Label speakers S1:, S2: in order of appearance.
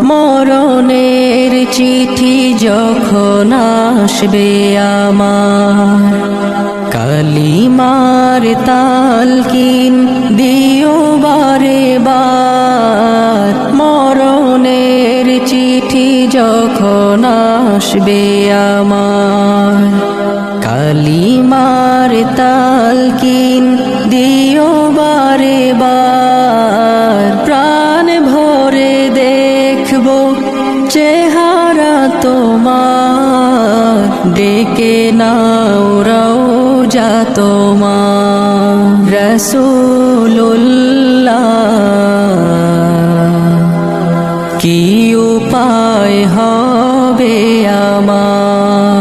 S1: মরণের চিঠি যখন আসবে আমার, কালিমার তালকিন দিও বারে বার। মরণের চিঠি যখন আসবে আমার, কালিমার তালকিন দিও বারে বার। প্রাণ ভরে দেখব চেহারা তোমার, ডেকে নাও রওজা তোমার। রাসূলুল্লাহ কি উপায় হবে আমার,